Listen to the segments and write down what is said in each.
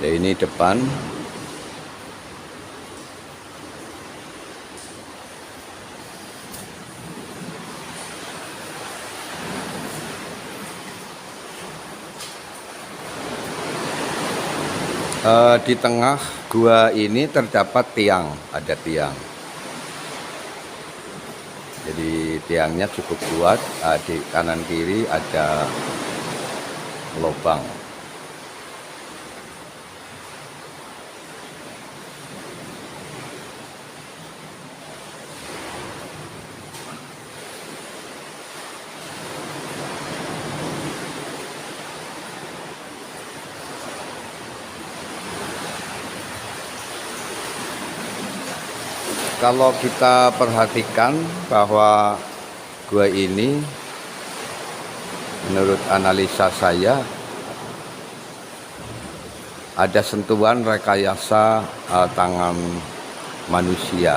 Ya, ini depan. Di tengah gua ini terdapat tiang, ada tiang. Jadi tiangnya cukup kuat. Di kanan kiri ada lubang. Kalau kita perhatikan bahwa gua ini, menurut analisa saya, ada sentuhan rekayasa tangan manusia.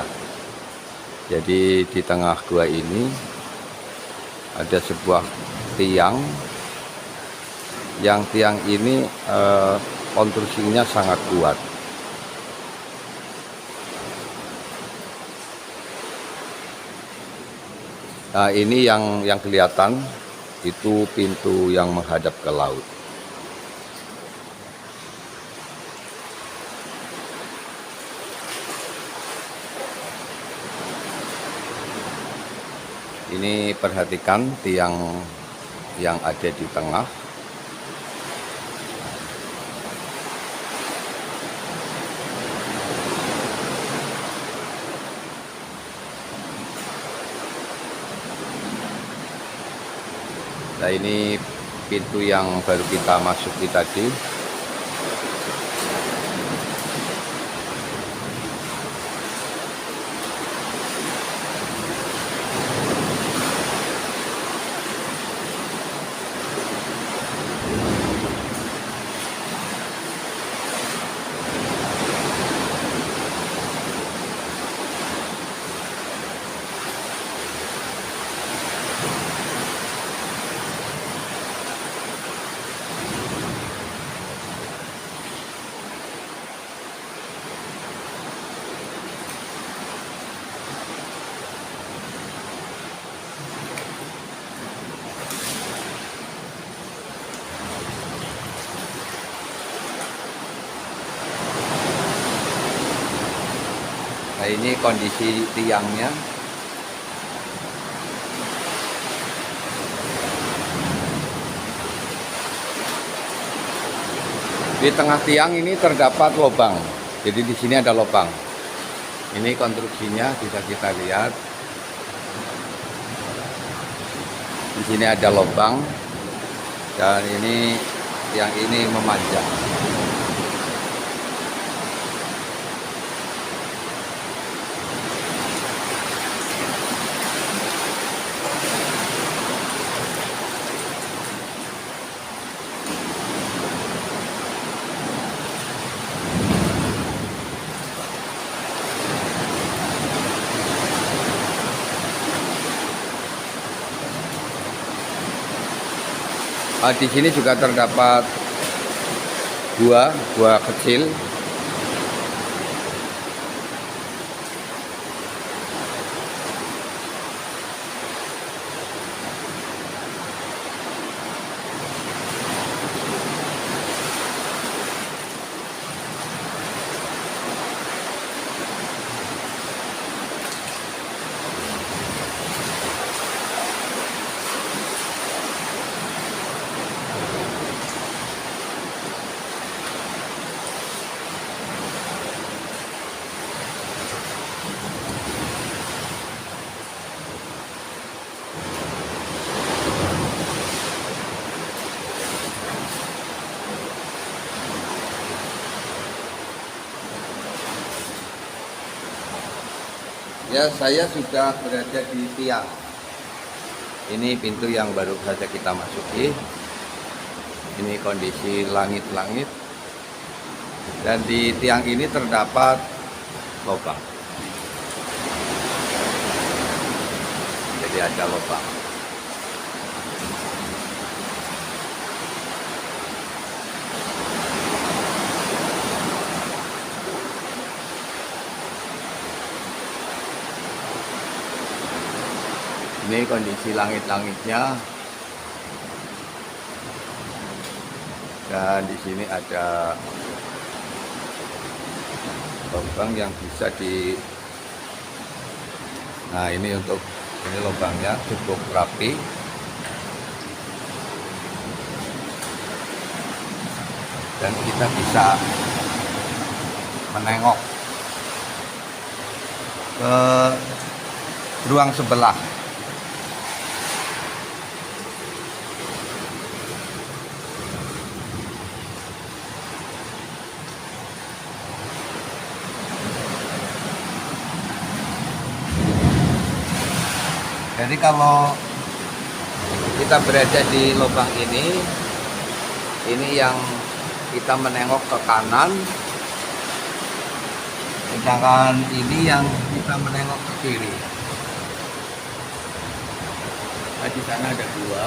Jadi di tengah gua ini ada sebuah tiang, yang tiang ini konstruksinya sangat kuat. Nah, ini yang kelihatan itu pintu yang menghadap ke laut. Ini perhatikan tiang yang ada di tengah. Nah, ini pintu yang baru kita masuki tadi. Nah, ini kondisi tiangnya. Di tengah tiang ini terdapat lubang. Jadi di sini ada lubang. Ini konstruksinya bisa kita lihat. Di sini ada lubang, dan ini tiang ini memanjang. Di sini juga terdapat gua kecil. Ya, saya sudah berada di tiang. Ini pintu yang baru saja kita masuki. Ini kondisi langit-langit. Dan di tiang ini terdapat lubang. Jadi ada lubang. Ini kondisi langit-langitnya. Dan di sini ada lubang yang bisa nah ini lubangnya cukup rapi. Dan kita bisa menengok ke ruang sebelah. Jadi kalau kita berada di lubang ini yang kita menengok ke kanan, sedangkan ini yang kita menengok ke kiri. Nah, di sana ada dua.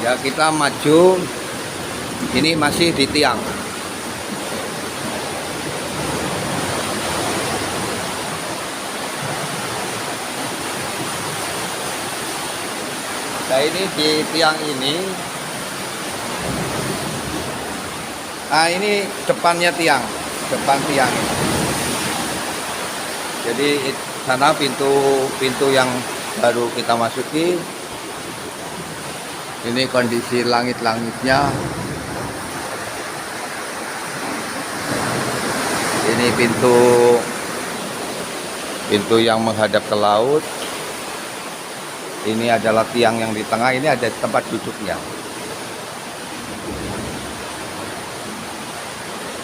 Ya, kita maju, ini masih di tiang. Nah, ini di tiang ini. Nah, ini depannya tiang, depan tiang ini. Jadi sana pintu yang baru kita masuki. Ini kondisi langit-langitnya. Ini pintu yang menghadap ke laut. Ini adalah tiang yang di tengah. Ini ada tempat duduknya.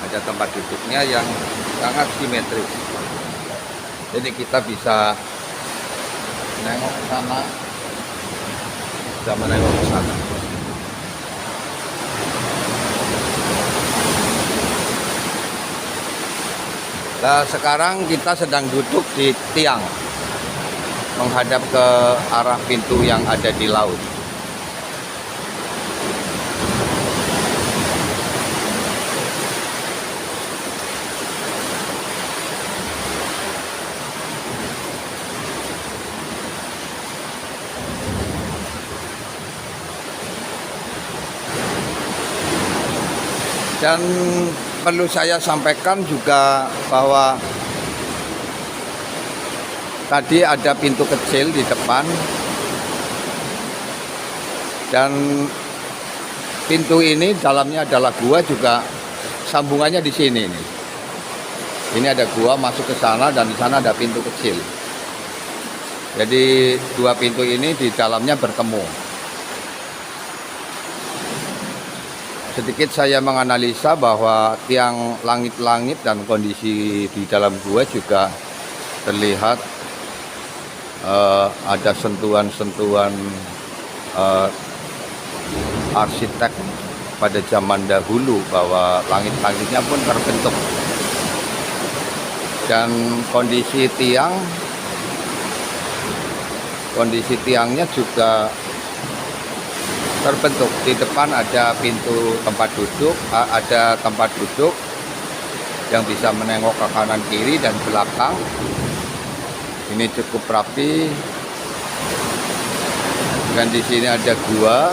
Ada tempat duduknya yang sangat simetris. Jadi kita bisa menengok ke sana. Menengok ke sana. Nah, sekarang kita sedang duduk di tiang menghadap ke arah pintu yang ada di laut. Dan perlu saya sampaikan juga bahwa tadi ada pintu kecil di depan, dan pintu ini dalamnya adalah gua, juga sambungannya di sini nih. Ini ada gua masuk ke sana, dan di sana ada pintu kecil. Jadi dua pintu ini di dalamnya bertemu. Sedikit saya menganalisa bahwa tiang langit-langit dan kondisi di dalam gua juga terlihat ada sentuhan-sentuhan arsitek pada zaman dahulu, bahwa langit-langitnya pun terbentuk. Dan kondisi tiangnya juga terbentuk. Di depan ada pintu tempat duduk, ada tempat duduk yang bisa menengok ke kanan kiri dan belakang. Ini cukup rapi. Dan di sini ada gua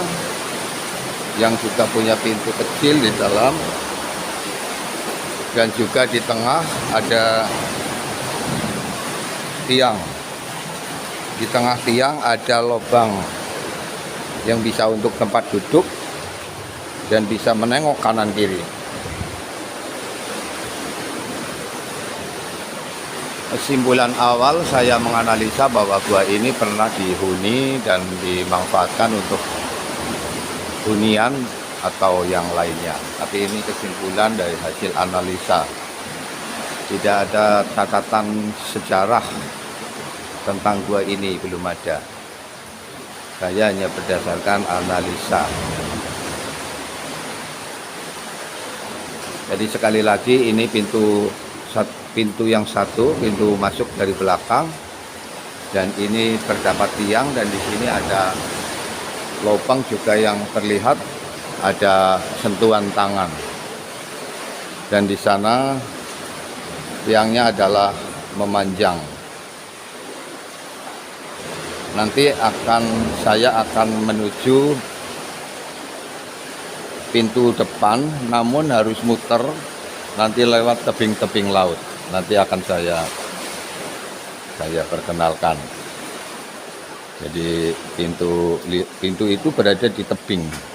yang juga punya pintu kecil di dalam. Dan juga di tengah ada tiang. Di tengah tiang ada lubang yang bisa untuk tempat duduk dan bisa menengok kanan kiri. Kesimpulan awal saya menganalisa bahwa gua ini pernah dihuni dan dimanfaatkan untuk hunian atau yang lainnya. Tapi ini kesimpulan dari hasil analisa Tidak ada catatan sejarah tentang gua ini, belum ada. Saya hanya berdasarkan analisa. Jadi sekali lagi ini pintu yang satu, pintu masuk dari belakang, dan ini terdapat tiang, dan di sini ada lubang juga yang terlihat ada sentuhan tangan. Dan di sana tiangnya adalah memanjang. Nanti saya akan menuju pintu depan, namun harus muter nanti lewat tebing-tebing laut. Nanti akan saya perkenalkan. Jadi pintu itu berada di tebing.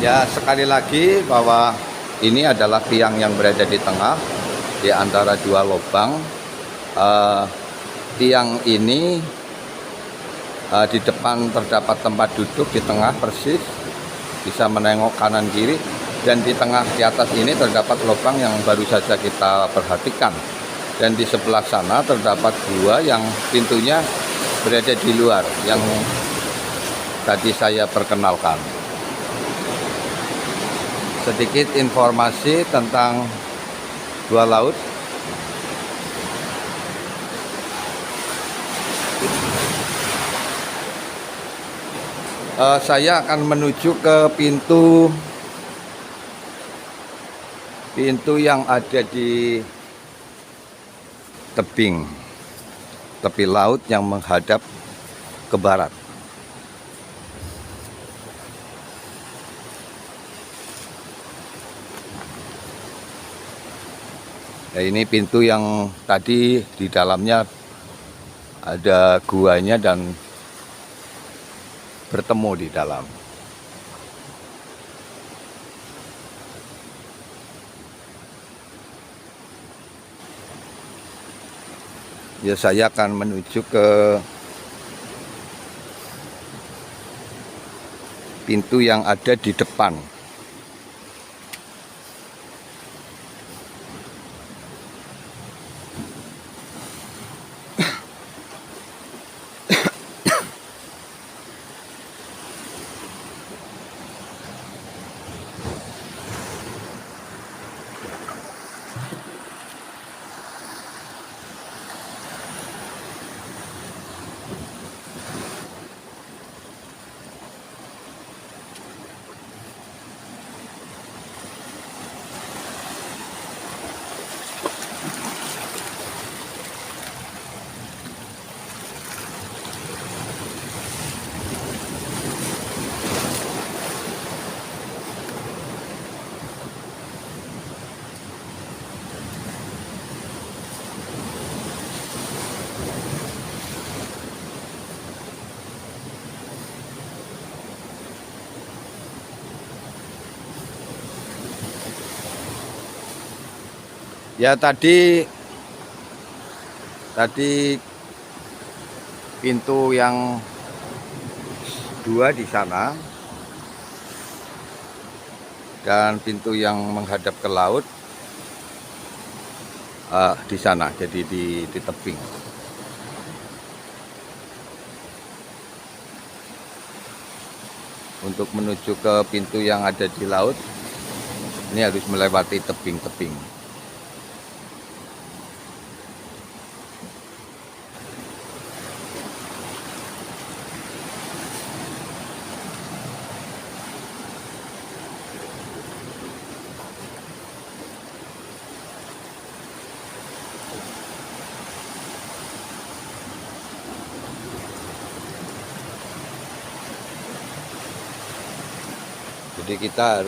Ya, sekali lagi bahwa ini adalah tiang yang berada di tengah di antara dua lubang. Tiang ini di depan terdapat tempat duduk di tengah persis, bisa menengok kanan kiri, dan di tengah di atas ini terdapat lubang yang baru saja kita perhatikan. Dan di sebelah sana terdapat gua yang pintunya berada di luar yang tadi saya perkenalkan. Sedikit informasi tentang gua laut. Saya akan menuju ke pintu yang ada di tepi laut yang menghadap ke barat. Nah, ini pintu yang tadi di dalamnya ada guanya dan bertemu di dalam. Ya, saya akan menuju ke pintu yang ada di depan. Ya, tadi pintu yang dua di sana dan pintu yang menghadap ke laut di sana, jadi di tebing. Untuk menuju ke pintu yang ada di laut, ini harus melewati tebing-tebing. Jadi kita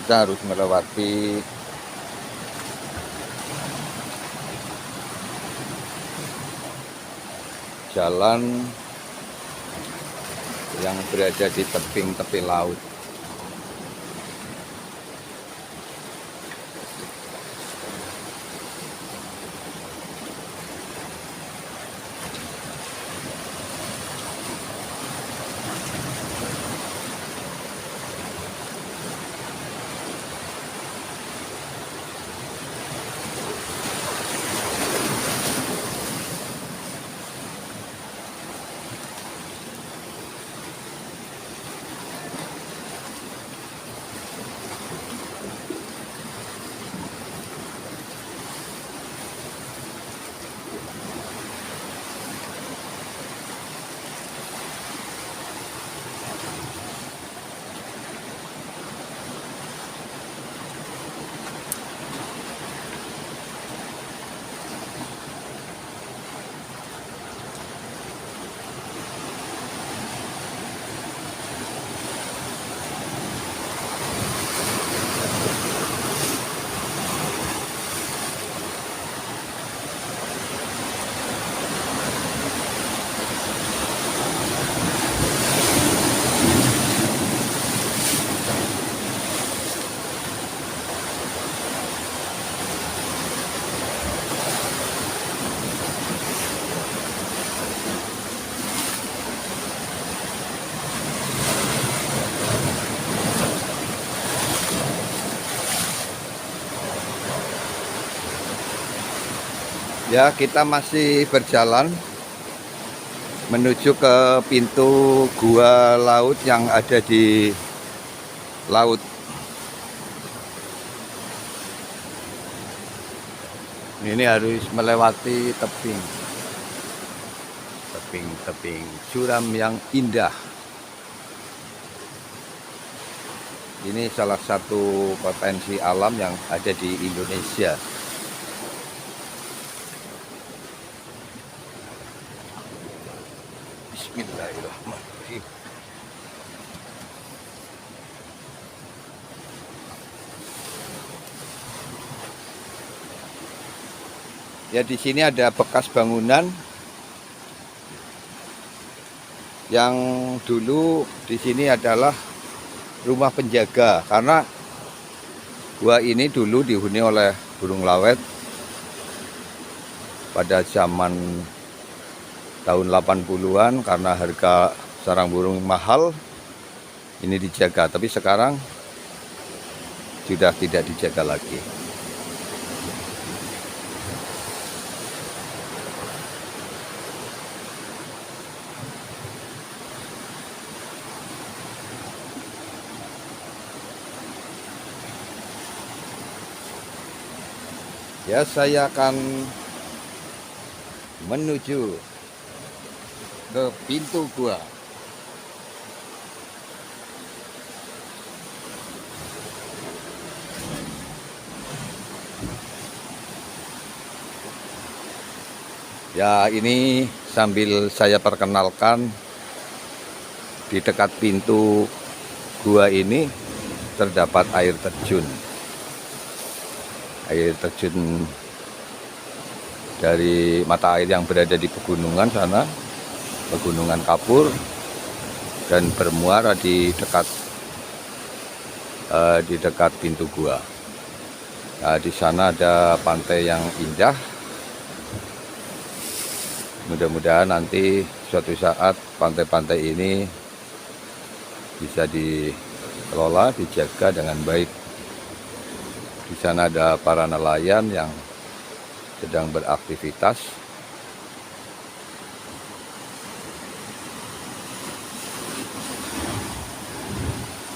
harus melewati jalan yang berada di tebing tepi laut. Ya, kita masih berjalan menuju ke pintu gua laut yang ada di laut. Ini harus melewati tebing curam yang indah. Ini salah satu potensi alam yang ada di Indonesia. Bismillahirrahmanirrahim. Ya, di sini ada bekas bangunan yang dulu di sini adalah rumah penjaga, karena gua ini dulu dihuni oleh burung lawet pada zaman tahun 80-an. Karena harga sarang burung mahal, ini dijaga, tapi sekarang sudah tidak dijaga lagi. Ya, saya akan menuju ke pintu gua. Ya, ini sambil saya perkenalkan, di dekat pintu gua ini terdapat air terjun. Air terjun dari mata air yang berada di pegunungan sana, Pegunungan Kapur, dan bermuara di dekat pintu gua. Nah, di sana ada pantai yang indah. Mudah-mudahan nanti suatu saat pantai-pantai ini bisa dikelola, dijaga dengan baik. Di sana ada para nelayan yang sedang beraktivitas.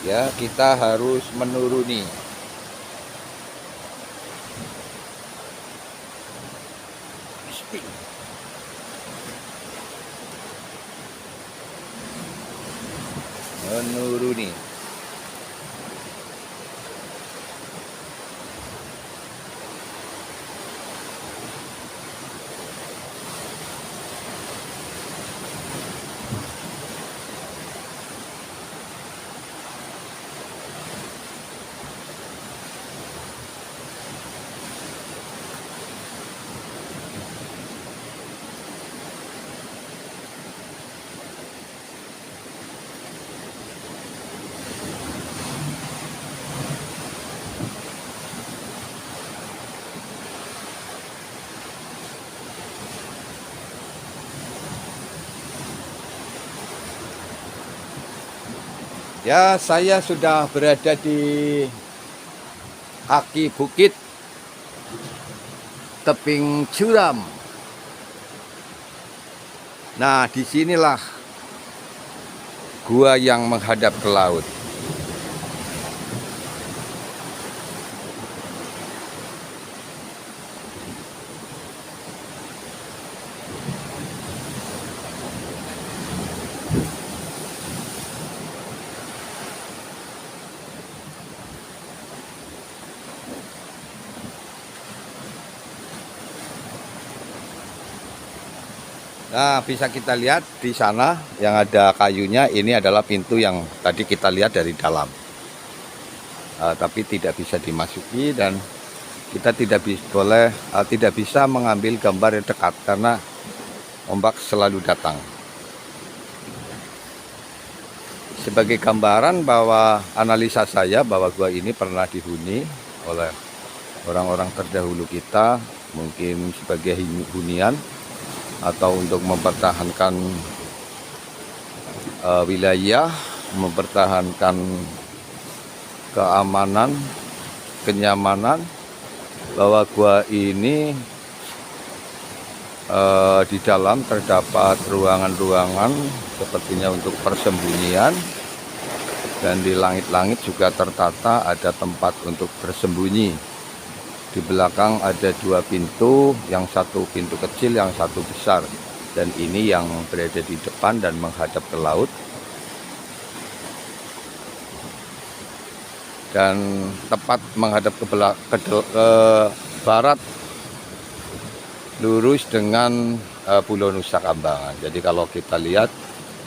Ya, kita harus menuruni. Menuruni. Ya, saya sudah berada di kaki bukit tebing curam. Nah, disinilah gua yang menghadap ke laut. Nah, bisa kita lihat di sana yang ada kayunya, ini adalah pintu yang tadi kita lihat dari dalam. Tapi tidak bisa dimasuki dan kita tidak bisa mengambil gambar yang dekat karena ombak selalu datang. Sebagai gambaran bahwa analisa saya bahwa gua ini pernah dihuni oleh orang-orang terdahulu kita, mungkin sebagai hunian atau untuk mempertahankan wilayah, mempertahankan keamanan, kenyamanan, bahwa gua ini di dalam terdapat ruangan-ruangan sepertinya untuk persembunyian, dan di langit-langit juga tertata ada tempat untuk bersembunyi. Di belakang ada dua pintu, yang satu pintu kecil, yang satu besar. Dan ini yang berada di depan dan menghadap ke laut. Dan tepat menghadap ke barat, lurus dengan Pulau Nusa Kambangan. Jadi kalau kita lihat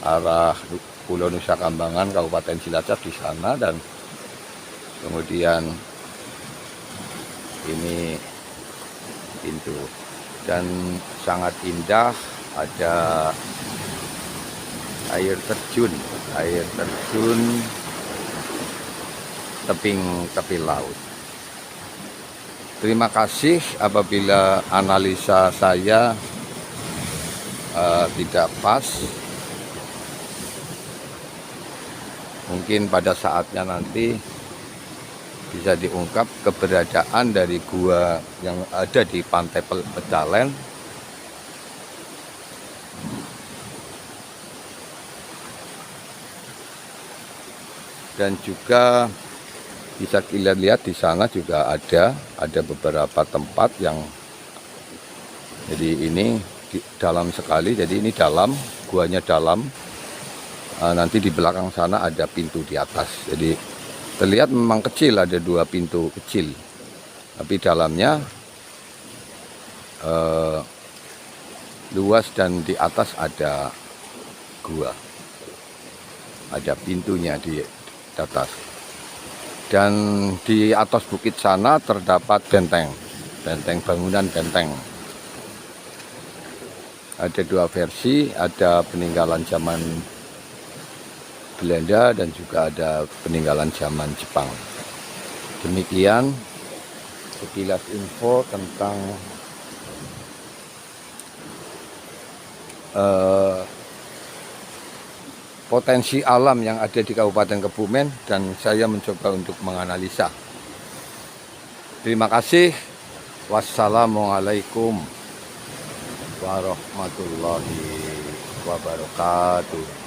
arah Pulau Nusa Kambangan, Kabupaten Cilacap di sana, dan kemudian ini pintu, dan sangat indah, ada air terjun tebing tepi laut. Terima kasih apabila analisa saya tidak pas. Mungkin pada saatnya nanti bisa diungkap keberadaan dari gua yang ada di Pantai Pecalen. Dan juga bisa kita lihat di sana juga ada beberapa tempat yang, jadi ini dalam sekali, jadi ini dalam, guanya dalam. Nanti di belakang sana ada pintu di atas, jadi terlihat memang kecil, ada dua pintu kecil, tapi dalamnya luas, dan di atas ada gua, ada pintunya di atas. Dan di atas bukit sana terdapat benteng, bangunan benteng. Ada dua versi, ada peninggalan zaman Belanda dan juga ada peninggalan zaman Jepang. Demikian sekilas info tentang potensi alam yang ada di Kabupaten Kebumen, dan saya mencoba untuk menganalisa. Terima kasih. Wassalamualaikum warahmatullahi wabarakatuh.